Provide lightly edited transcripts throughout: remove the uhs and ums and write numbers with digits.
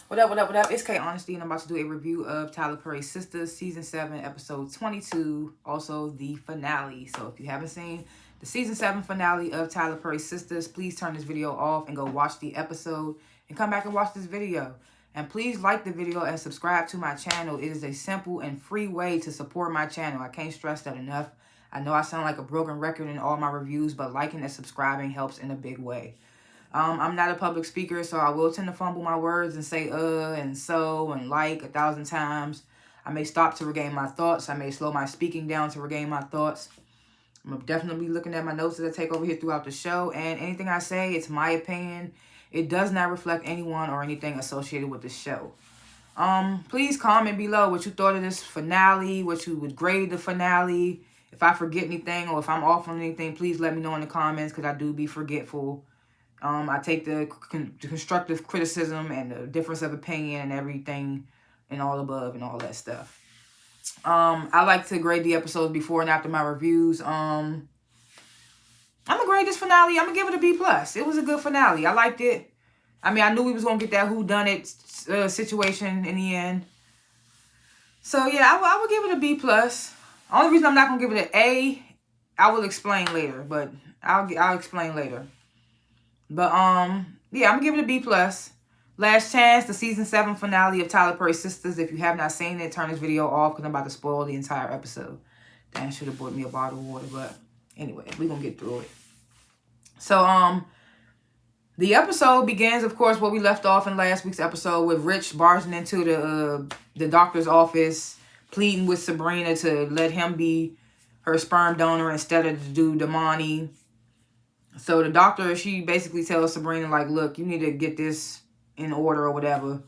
What up? It's K.Honesty, and I'm about to do a review of Tyler Perry's Sistas, Season 7, Episode 22, also the finale. So if you haven't seen the Season 7 finale of Tyler Perry's Sistas, please turn this video off and go watch the episode and come back and watch this video. And please like the video and subscribe to my channel. It is a simple and free way to support my channel. I can't stress that enough. I know I sound like a broken record in all my reviews, but liking and subscribing helps in a big way. I'm not a public speaker, so I will tend to fumble my words and say and so and like 1,000 times. I may stop to regain my thoughts. I may slow my speaking down to regain my thoughts. I'm definitely looking at my notes that I take over here throughout the show. And anything I say, it's my opinion. It does not reflect anyone or anything associated with the show. Please comment below what you thought of this finale, what you would grade the finale. If I forget anything or if I'm off on anything, please let me know in the comments because I do be forgetful. I take the constructive criticism and the difference of opinion and everything and all above and all that stuff. I like to grade the episodes before and after my reviews. I'm going to grade this finale. I'm going to give it a B+. It was a good finale. I liked it. I mean, I knew we was going to get that whodunit situation in the end. So, yeah, I would give it a B+. Only reason I'm not going to give it an A, I will explain later. But I'll explain later. But, yeah, I'm going to give it a B+. Last chance, the Season 7 finale of Tyler Perry's Sistas. If you have not seen it, turn this video off because I'm about to spoil the entire episode. Dan should have bought me a bottle of water, but anyway, we're going to get through it. So, the episode begins, of course, where we left off in last week's episode with Rich barging into the doctor's office, pleading with Sabrina to let him be her sperm donor instead of the dude, Damani. So the doctor, she basically tells Sabrina, like, look, you need to get this in order or whatever.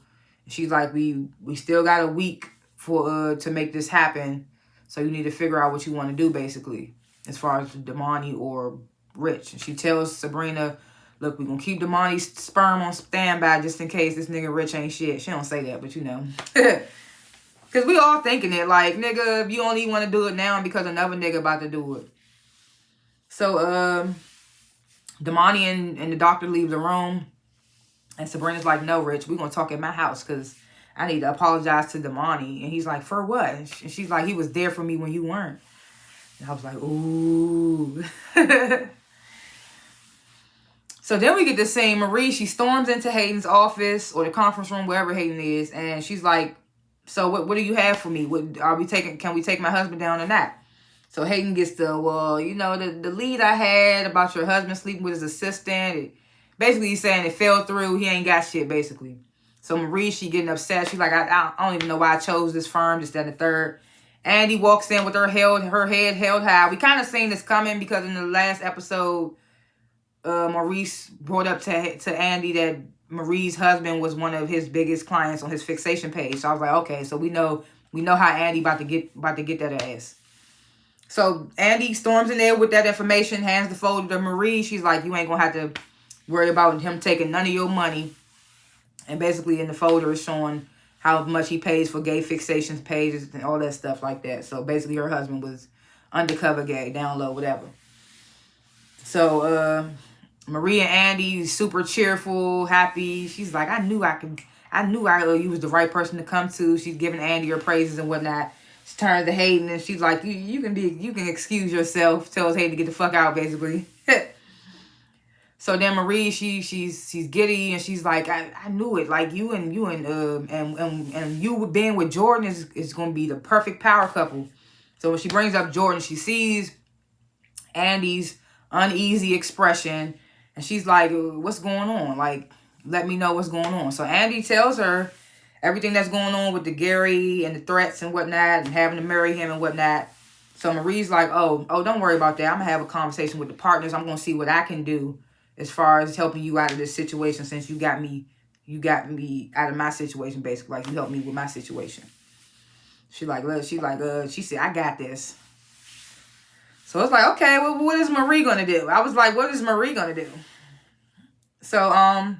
She's like, we still got a week for to make this happen. So you need to figure out what you want to do, basically, as far as Damani or Rich. And she tells Sabrina, look, we're going to keep Damani's sperm on standby just in case this nigga Rich ain't shit. She don't say that, but you know. Because we all thinking it, like, nigga, if you only want to do it now because another nigga about to do it. So, Damani and the doctor leave the room. And Sabrina's like, no, Rich, we're going to talk at my house because I need to apologize to Damani. And he's like, for what? And she's like, he was there for me when you weren't. And I was like, ooh. So then we get to see Marie. She storms into Hayden's office or the conference room, wherever Hayden is. And she's like, so what do you have for me? Can we take my husband down or not? So Hayden gets well, you know, the lead I had about your husband sleeping with his assistant. Basically, he's saying it fell through. He ain't got shit, basically. So Marie, she getting upset. She's like, I don't even know why I chose this firm, this, that, and the third. Andy walks in with her head held high. We kind of seen this coming because in the last episode, Maurice brought up to Andy that Marie's husband was one of his biggest clients on his fixation page. So I was like, okay, so we know how Andy about to get that ass. So Andy storms in there with that information, hands the folder to Marie. She's like, you ain't gonna have to worry about him taking none of your money. And basically in the folder is showing how much he pays for gay fixations pages and all that stuff like that. So basically her husband was undercover gay, down low, whatever. So Marie and Andy super cheerful, happy. She's like, I knew you was the right person to come to. She's giving Andy her praises and whatnot. She turns to Hayden and she's like, you can excuse yourself. Tells Hayden to get the fuck out, basically. So then Marie, she's giddy and she's like, I knew it. Like you and you being with Jordan is gonna be the perfect power couple. So when she brings up Jordan, she sees Andy's uneasy expression and she's like, what's going on? Like, let me know what's going on. So Andy tells her everything that's going on with the Gary and the threats and whatnot and having to marry him and whatnot. So Marie's like, oh, don't worry about that. I'm going to have a conversation with the partners. I'm going to see what I can do as far as helping you out of this situation since you got me out of my situation, basically. Like, you helped me with my situation. She said, I got this. So it's like, okay, well, what is Marie going to do? I was like, what is Marie going to do? So,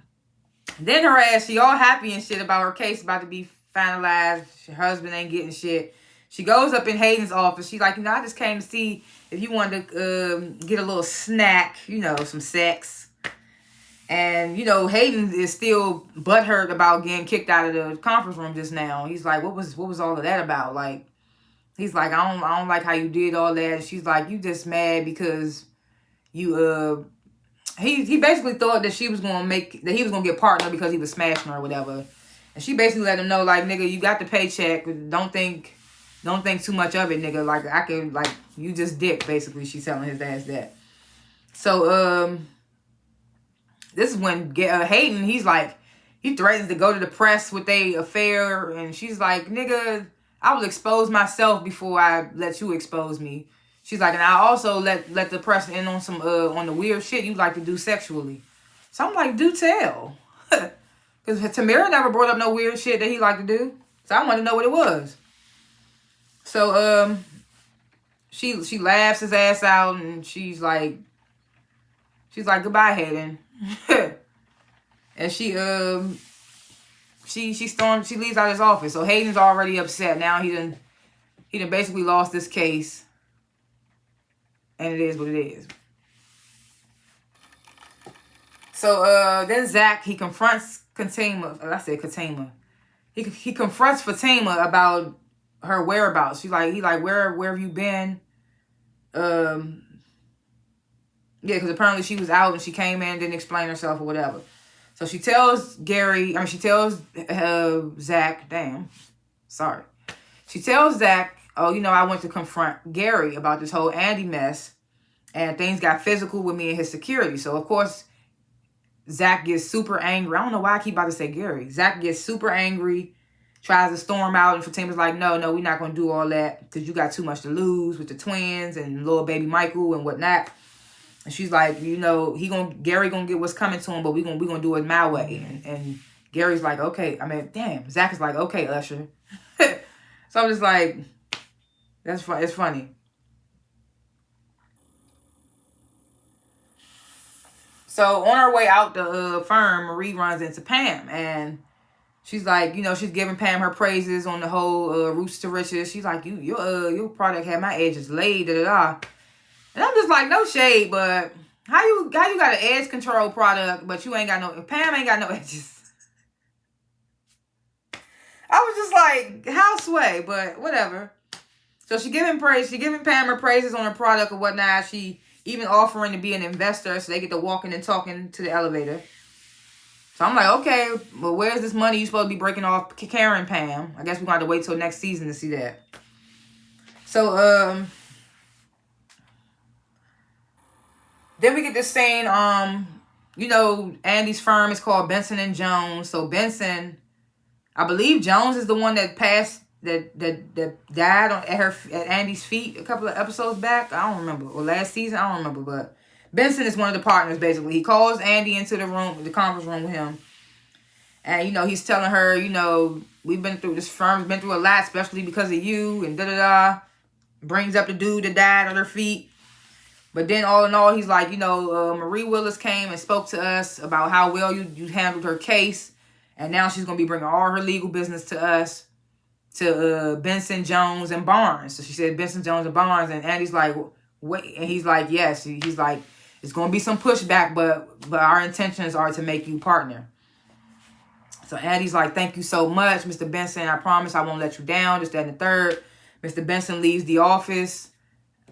then her ass, she all happy and shit about her case about to be finalized. Her husband ain't getting shit. She goes up in Hayden's office. She's like, I just came to see if you wanted to get a little snack, some sex. And, you know, Hayden is still butthurt about getting kicked out of the conference room just now. He's like, what was all of that about? Like, he's like, I don't like how you did all that. And she's like, you just mad because you, he basically thought that he was going to get partner because he was smashing her or whatever. And she basically let him know, like, nigga, you got the paycheck. Don't think too much of it, nigga. Like, you just dick, basically. She's telling his ass that. So, this is when Hayden, he's like, he threatens to go to the press with a affair. And she's like, nigga, I will expose myself before I let you expose me. She's like, and I also let the press in on some, on the weird shit you like to do sexually. So I'm like, do tell. Because Tamara never brought up no weird shit that he liked to do. So I want to know what it was. So, she laughs his ass out and she's like, goodbye, Hayden. And she leaves out his office. So Hayden's already upset. Now he done basically lost this case. And it is what it is. So then Zach, he confronts Fatima. He confronts Fatima about her whereabouts. He like, where have you been? Yeah, because apparently she was out and she came in, didn't explain herself or whatever. So she tells Zach, She tells Zach, oh, you know, I went to confront Gary about this whole Andy mess and things got physical with me and his security. So, of course, Zach gets super angry. I don't know why I keep about to say Gary. Zach gets super angry, tries to storm out, and Fatima's like, no, we're not going to do all that because you got too much to lose with the twins and little baby Michael and whatnot. And she's like, you know, Gary gonna get what's coming to him, but we gonna do it my way. And Gary's like, okay. I mean, damn. Zach is like, okay, Usher. So I'm just like, that's fun. It's funny. So on her way out the firm, Marie runs into Pam, and she's like, you know, she's giving Pam her praises on the whole Roots to Riches. She's like, your product had my edges laid, da da da. And I'm just like, no shade, but how you got an edge control product, but you ain't got no, Pam ain't got no edges. I was just like, how sway, but whatever. So she giving Pam her praises on her product or whatnot. She even offering to be an investor so they get to walking and talking to the elevator. So I'm like, okay, well, where's this money you supposed to be breaking off Karen, Pam? I guess we're going to have to wait till next season to see that. So, then we get this scene, you know, Andy's firm is called Benson and Jones. So Benson, I believe Jones is the one that died at Andy's feet a couple of episodes back. I don't remember. Or last season, I don't remember. But Benson is one of the partners, basically. He calls Andy into the conference room with him. And, you know, he's telling her, you know, this firm's been through a lot, especially because of you, and da-da-da. Brings up the dude that died at her feet. But then all in all, he's like, you know, Marie Willis came and spoke to us about how well you handled her case. And now she's going to be bringing all her legal business to us, to Benson, Jones, and Barnes. So she said Benson, Jones, and Barnes. And Andy's like, wait. And he's like, yes. He's like, it's going to be some pushback, but our intentions are to make you partner. So Andy's like, thank you so much, Mr. Benson. I promise I won't let you down. This, that, and the third. Mr. Benson leaves the office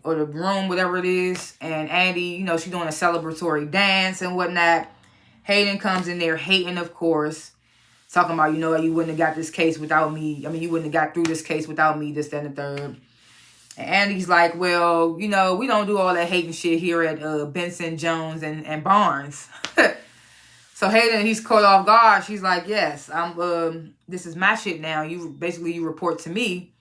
or the room, whatever it is. And Andy, you know, she's doing a celebratory dance and whatnot. Hayden comes in there hating, of course. Talking about, you know, you wouldn't have got this case without me. I mean, you wouldn't have got through this case without me, this, that, and the third. And Andy's like, well, you know, we don't do all that hating shit here at Benson, Jones, and Barnes. So Hayden, he's caught off guard. She's like, yes, this is my shit now. You report to me.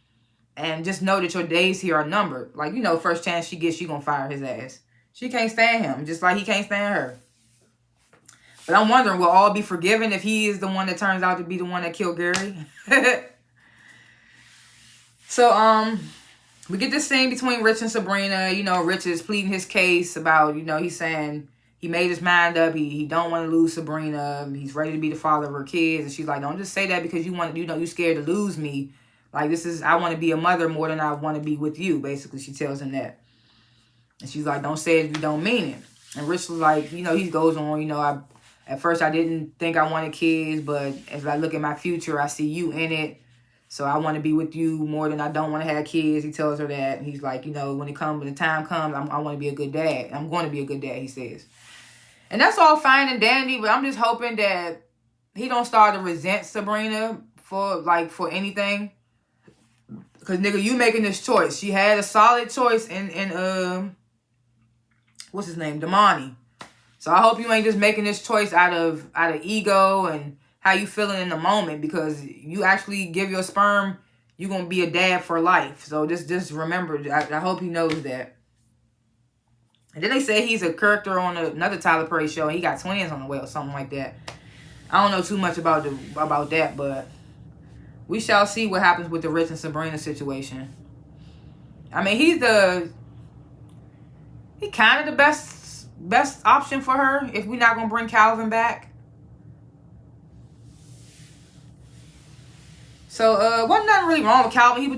And just know that your days here are numbered. Like, you know, first chance she gets, she gonna fire his ass. She can't stand him, just like he can't stand her. But I'm wondering, will all be forgiven if he is the one that turns out to be the one that killed Gary? So, we get this scene between Rich and Sabrina. You know, Rich is pleading his case about, you know, he's saying he made his mind up. He don't want to lose Sabrina. He's ready to be the father of her kids. And she's like, don't just say that because you're scared to lose me. Like, I want to be a mother more than I want to be with you, basically. She tells him that. And she's like, don't say it if you don't mean it. And Rich was like, you know, he goes on, you know, I At first, I didn't think I wanted kids, but as I look at my future, I see you in it. So I want to be with you more than I don't want to have kids. He tells her that. And he's like, you know, when the time comes, I want to be a good dad. I'm going to be a good dad, he says. And that's all fine and dandy, but I'm just hoping that he don't start to resent Sabrina for anything. Because, nigga, you making this choice. She had a solid choice in what's his name? Damani. So I hope you ain't just making this choice out of ego and how you feeling in the moment, because you actually give your sperm, you're going to be a dad for life. So just remember, I hope he knows that. And then they say he's a character on another Tyler Perry show. He got twins on the way or something like that. I don't know too much about that, but we shall see what happens with the Rich and Sabrina situation. I mean, he kind of the best option for her if we're not going to bring Calvin back. So, wasn't nothing really wrong with Calvin. He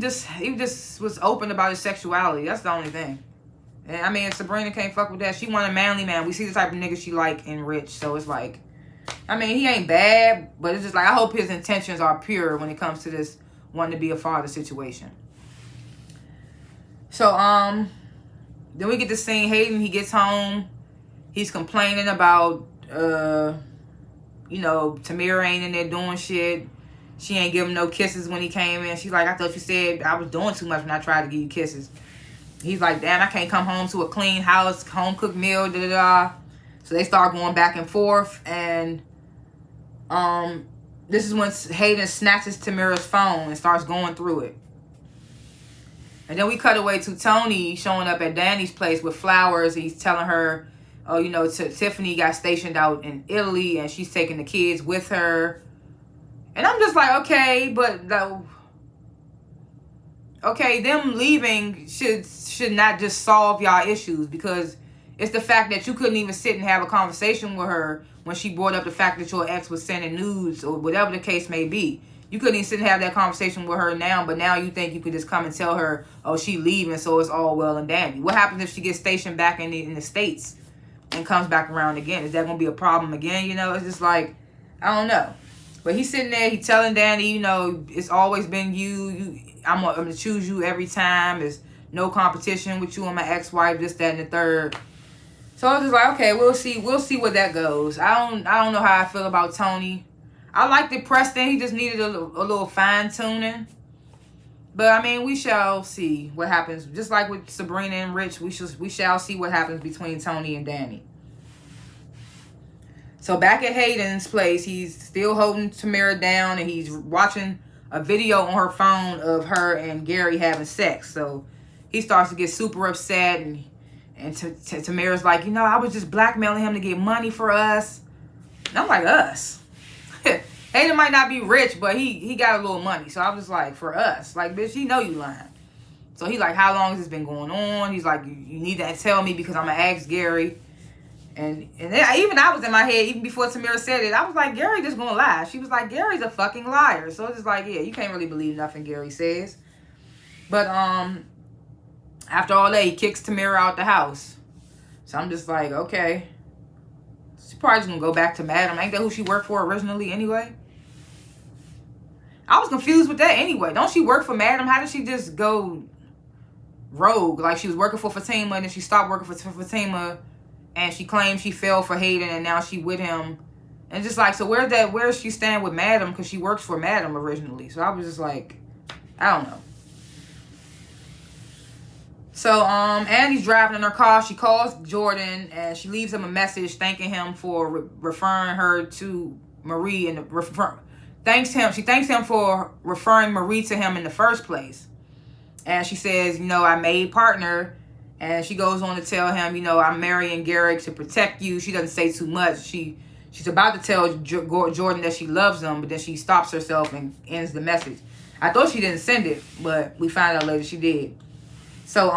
just was open about his sexuality. That's the only thing. And I mean, Sabrina can't fuck with that. She want a manly man. We see the type of nigga she like in Rich. So it's like, I mean, he ain't bad, but it's just like, I hope his intentions are pure when it comes to this wanting to be a father situation. So, then we get to see Hayden. He gets home. He's complaining about, Tamira ain't in there doing shit. She ain't give him no kisses when he came in. She's like, I thought you said I was doing too much when I tried to give you kisses. He's like, damn, I can't come home to a clean house, home-cooked meal, da-da-da. So they start going back and forth. And this is when Hayden snatches Tamira's phone and starts going through it. And then we cut away to Tony showing up at Danny's place with flowers. He's telling her, Tiffany got stationed out in Italy and she's taking the kids with her. And I'm just like, okay, but them leaving should not just solve y'all issues, because it's the fact that you couldn't even sit and have a conversation with her when she brought up the fact that your ex was sending nudes or whatever the case may be. You couldn't even sit and have that conversation with her now, but now you think you could just come and tell her, oh, she leaving, so it's all well and dandy. What happens if she gets stationed back in the States and comes back around again? Is that going to be a problem again? It's just like, I don't know. But he's sitting there, he's telling Danny, it's always been you. I'm going to choose you every time. There's no competition with you and my ex-wife, this, that, and the third. So I was just like, okay, we'll see where that goes. I don't know how I feel about Tony. I liked it, Preston. He just needed a little fine-tuning. But, I mean, we shall see what happens. Just like with Sabrina and Rich, we shall see what happens between Tony and Danny. So back at Hayden's place, he's still holding Tamira down, and he's watching a video on her phone of her and Gary having sex. So he starts to get super upset, and Tamira's like, I was just blackmailing him to get money for us. And I'm like, us? Hayden might not be rich, but he got a little money. So I was like, for us? Like, bitch, you know you lying. So he's like, how long has this been going on? He's like, you need to tell me because I'm going to ask Gary. And even I was in my head, even before Tamira said it, I was like, Gary just gonna lie. She was like, Gary's a fucking liar. So it's just like, yeah, you can't really believe nothing Gary says. But after all that, he kicks Tamira out the house. So I'm just like, okay. She's probably just gonna go back to Madam. Ain't that who she worked for originally anyway? I was confused with that anyway. Don't she work for Madam? How did she just go rogue? Like, she was working for Fatima and then she stopped working for Fatima. And she claims she fell for Hayden and now she with him. And just like, so where's she stand with Madam? Because she works for Madam originally. So I was just like, I don't know. So Andy's driving in her car. She calls Jordan and she leaves him a message thanking him for referring her to Marie. And she thanks him for referring Marie to him in the first place. And she says, I made partner. And she goes on to tell him, I'm marrying Garrick to protect you. She doesn't say too much. She's about to tell Jordan that she loves him, but then she stops herself and ends the message. I thought she didn't send it, but we find out later she did. So,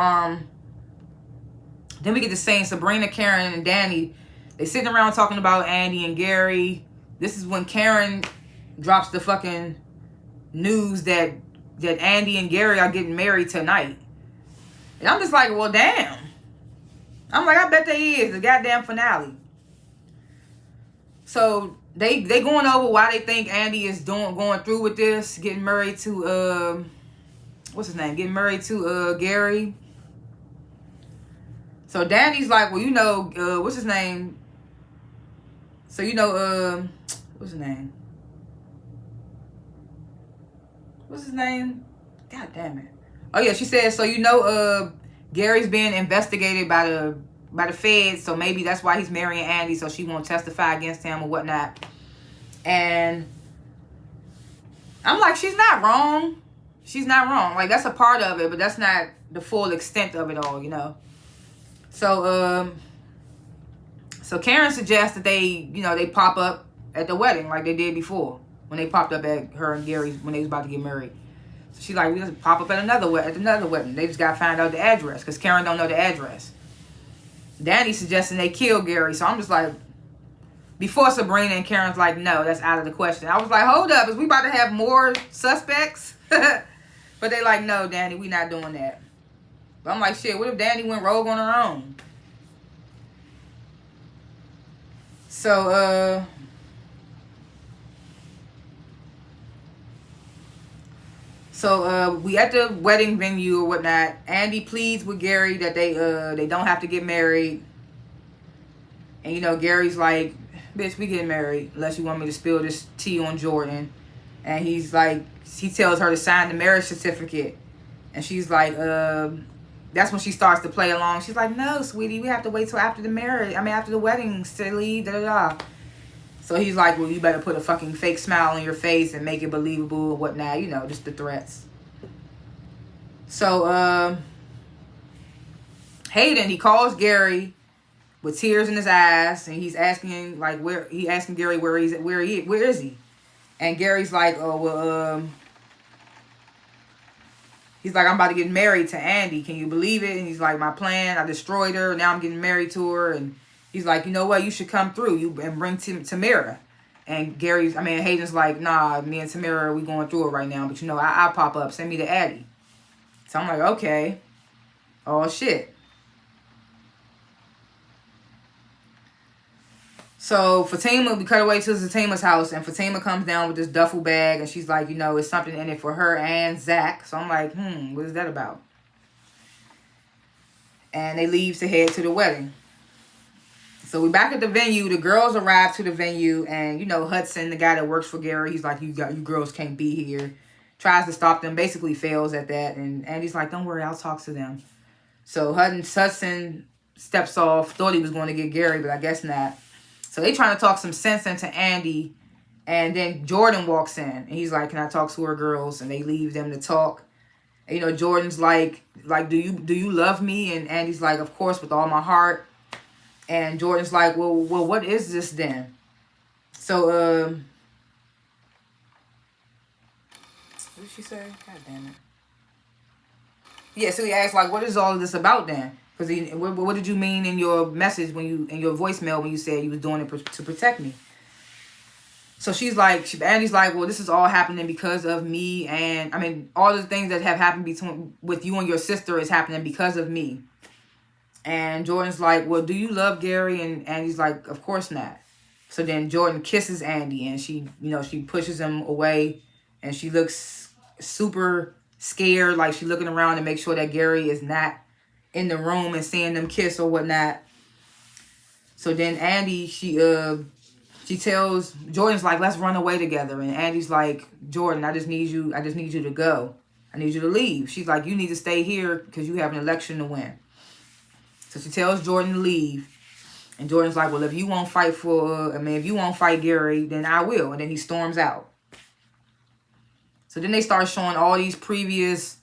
then we get to seeing Sabrina, Karen, and Danny. They sitting around talking about Andy and Gary. This is when Karen drops the fucking news that Andy and Gary are getting married tonight. And I'm just like, well, damn. I'm like, I bet they is the goddamn finale. So they going over why they think Andy is going through with this, getting married to what's his name? Getting married to Gary. So Danny's like, well, you know, what's his name? So you know, what's his name? What's his name? God damn it. Oh yeah, she said, so you know, Gary's being investigated by the feds, so maybe that's why he's marrying Andy, so she won't testify against him or whatnot. And I'm like, she's not wrong. She's not wrong. Like, that's a part of it, but that's not the full extent of it all, you know. So so Karen suggests that they pop up at the wedding like they did before, when they popped up at her and Gary's when they was about to get married. So she's like, we just pop up at another wedding. They just gotta find out the address, because Karen don't know the address. Danny suggesting they kill Gary. So I'm just like, before Sabrina and Karen's like, no, that's out of the question. I was like, hold up, is we about to have more suspects? But they like, no, Danny, we not doing that. But I'm like, shit, what if Danny went rogue on her own? So, we at the wedding venue or whatnot. Andy pleads with Gary that they don't have to get married. And, you know, Gary's like, bitch, we getting married unless you want me to spill this tea on Jordan. And he's like, he tells her to sign the marriage certificate. And she's like, that's when she starts to play along. She's like, no, sweetie, we have to wait till after the marriage. After the wedding, silly, da-da-da. So he's like, well, you better put a fucking fake smile on your face and make it believable or whatnot. You know, just the threats. So, Hayden, he calls Gary with tears in his eyes, and he's asking, like, Gary where is he? And Gary's like, oh, well, he's like, I'm about to get married to Andy. Can you believe it? And he's like, my plan, I destroyed her. Now I'm getting married to her. And he's like, you know what? You should come through and bring Tamara. And Hayden's like, nah, me and Tamara, we going through it right now. But, you know, I'll pop up. Send me to Addie. So I'm like, okay. Oh, shit. So Fatima, we cut away to Fatima's house, and Fatima comes down with this duffel bag, and she's like, you know, it's something in it for her and Zach. So I'm like, what is that about? And they leave to head to the wedding. So we back at the venue. The girls arrive to the venue, and, you know, Hudson, the guy that works for Gary, he's like, you girls can't be here. Tries to stop them, basically fails at that, and Andy's like, don't worry, I'll talk to them. So Hudson steps off, thought he was going to get Gary, but I guess not. So they trying to talk some sense into Andy, and then Jordan walks in, and he's like, can I talk to her, girls? And they leave them to talk. And, you know, Jordan's like, do you love me? And Andy's like, of course, with all my heart. And Jordan's like, well, what is this then? So, what did she say? God damn it. Yeah, so he asked, like, what is all of this about then? Because what did you mean in your message in your voicemail when you said you was doing it to protect me? So Andy's like, well, this is all happening because of me, and all the things that have happened with you and your sister is happening because of me. And Jordan's like, well, do you love Gary? And Andy's like, of course not. So then Jordan kisses Andy, and she pushes him away, and she looks super scared, like she's looking around to make sure that Gary is not in the room and seeing them kiss or whatnot. So then Andy, she tells Jordan's like, let's run away together. And Andy's like, Jordan, I just need you to go. I need you to leave. She's like, you need to stay here because you have an election to win. So she tells Jordan to leave. And Jordan's like, well, if you won't fight Gary, then I will. And then he storms out. So then they start showing all these previous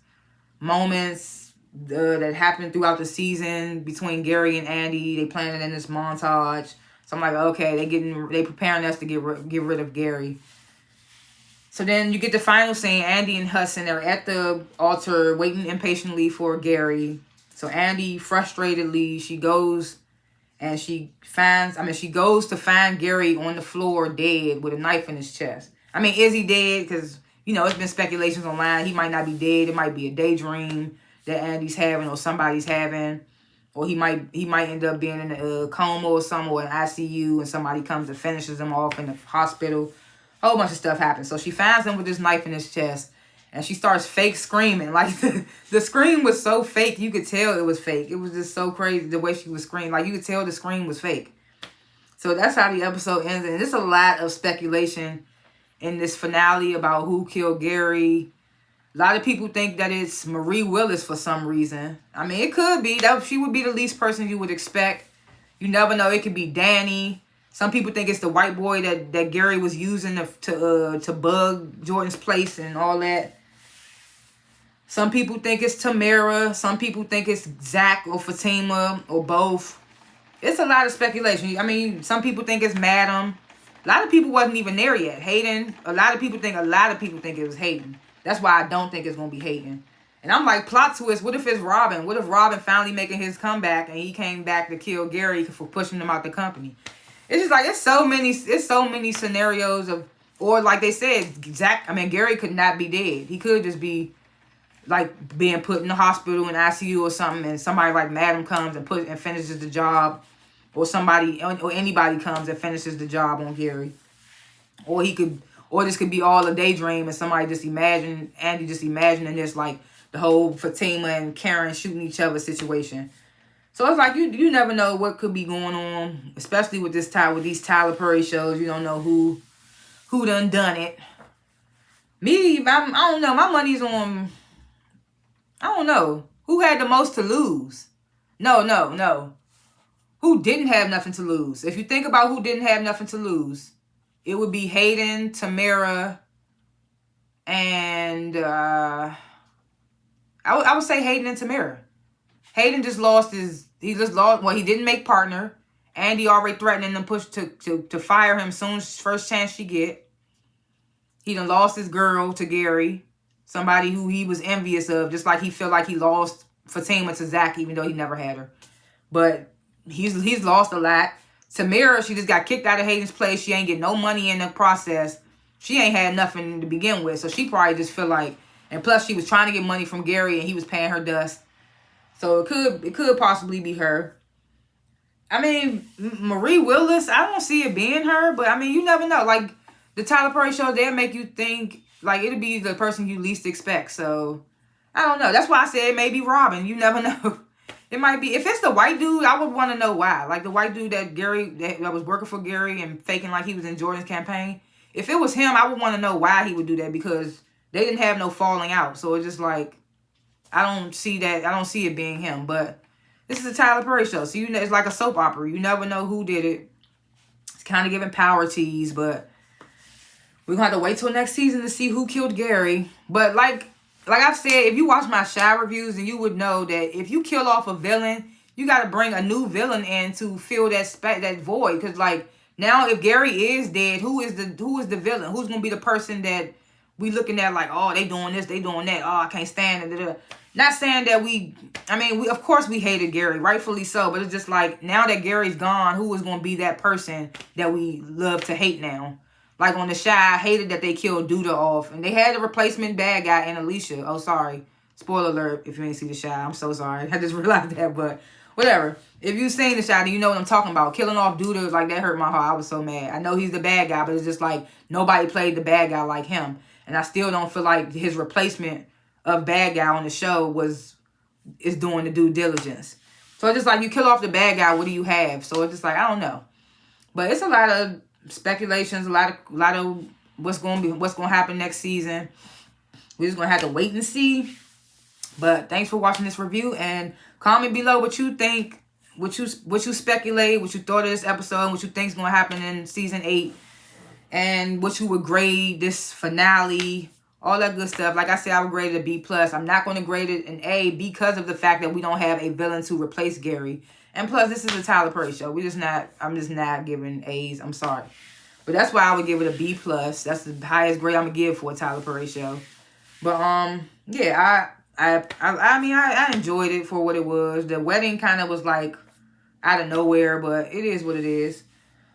moments that happened throughout the season between Gary and Andy. They planning in this montage. So I'm like, okay, they preparing us to get rid of Gary. So then you get the final scene. Andy and Hudson are at the altar waiting impatiently for Gary. So Andy, frustratedly, she goes to find Gary on the floor dead with a knife in his chest. Is he dead? Because, you know, it's been speculations online. He might not be dead. It might be a daydream that Andy's having or somebody's having. Or he might end up being in a coma or something, or in ICU, and somebody comes and finishes him off in the hospital. A whole bunch of stuff happens. So she finds him with this knife in his chest, and she starts fake screaming. Like, the scream was so fake, you could tell it was fake. It was just so crazy the way she was screaming. Like, you could tell the scream was fake. So that's how the episode ends. And there's a lot of speculation in this finale about who killed Gary. A lot of people think that it's Marie Willis for some reason. I mean, it could be. She would be the least person you would expect. You never know. It could be Danny. Some people think it's the white boy that Gary was using to bug Jordan's place and all that. Some people think it's Tamara. Some people think it's Zach or Fatima or both. It's a lot of speculation. I mean, some people think it's Madam. A lot of people wasn't even there yet. Hayden. A lot of people think it was Hayden. That's why I don't think it's going to be Hayden. And I'm like, plot twist, what if it's Robin? What if Robin finally making his comeback and he came back to kill Gary for pushing him out the company? It's just like, it's so many scenarios of, or like they said, Gary could not be dead. He could just be like being put in the hospital in ICU or something, and somebody like Madam comes and finishes the job, or anybody comes and finishes the job on Gary. Or this could be all a daydream and Andy just imagining this, like the whole Fatima and Karen shooting each other situation. So it's like you never know what could be going on, especially with these Tyler Perry shows. You don't know who done it. Me, I don't know. My money's on, I don't know. Who had the most to lose? No. Who didn't have nothing to lose? If you think about who didn't have nothing to lose, it would be Hayden, Tamara, and I would say Hayden and Tamara. Hayden just lost he didn't make partner. Andy already threatening them to fire him soon, first chance she get. He done lost his girl to Gary, somebody who he was envious of, just like he felt like he lost Fatima to Zach, even though he never had her. But he's lost a lot. Tamara, she just got kicked out of Hayden's place. She ain't get no money in the process. She ain't had nothing to begin with. So she probably just feel like, and plus she was trying to get money from Gary and he was paying her dust. So it could possibly be her. I mean, Marie Willis, I don't see it being her, but I mean, you never know. Like, the Tyler Perry show, they'll make you think, like, it'll be the person you least expect. So, I don't know. That's why I said maybe Robin. You never know. It might be. If it's the white dude, I would want to know why. Like the white dude that was working for Gary and faking like he was in Jordan's campaign. If it was him, I would want to know why he would do that, because they didn't have no falling out. So it's just like, I don't see that. I don't see it being him. But this is a Tyler Perry show. So it's like a soap opera. You never know who did it. It's kind of giving power tease, but we're going to have to wait till next season to see who killed Gary. But like I've said, if you watch my Shy reviews, then you would know that if you kill off a villain, you got to bring a new villain in to fill that void. Because like now, if Gary is dead, who is the villain? Who's gonna be the person that we looking at like, oh, they doing this, they doing that. Oh, I can't stand it. Not saying that we of course we hated Gary, rightfully so. But it's just like, now that Gary's gone, who is gonna be that person that we love to hate now? Like on the Shy, I hated that they killed Duda off. And they had a replacement bad guy in Alicia. Oh, sorry. Spoiler alert if you ain't see the Shy. I'm so sorry. I just realized that, but whatever. If you've seen the Shy, then you know what I'm talking about. Killing off Duda, like, that hurt my heart. I was so mad. I know he's the bad guy, but it's just like nobody played the bad guy like him. And I still don't feel like his replacement of bad guy on the show is doing the due diligence. So it's just like, you kill off the bad guy, what do you have? So it's just like, I don't know. But it's a lot of speculations, a lot of what's gonna happen next season. We're just gonna have to wait and see. But thanks for watching this review, and comment below what you think, what you speculate, what you thought of this episode, what you think is gonna happen in season 8, and what you would grade this finale, all that good stuff. Like I said, I would grade it a B+. I'm not gonna grade it an A because of the fact that we don't have a villain to replace Gary. And plus, this is a Tyler Perry show. I'm just not giving A's. I'm sorry. But that's why I would give it a B+. That's the highest grade I'm going to give for a Tyler Perry show. But, yeah, I enjoyed it for what it was. The wedding kind of was like out of nowhere, but it is what it is.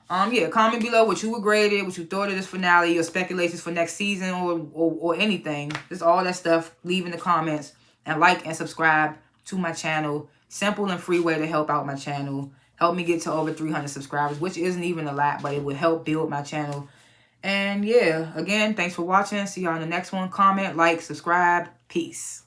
Yeah, comment below what you would grade it, what you thought of this finale, your speculations for next season or anything. Just all that stuff, leave in the comments. And like and subscribe to my channel Simple and free way to help out my channel. Help me get to over 300 subscribers, which isn't even a lot, but it would help build my channel. And yeah, again, thanks for watching. See y'all in the next one. Comment, like, subscribe. Peace.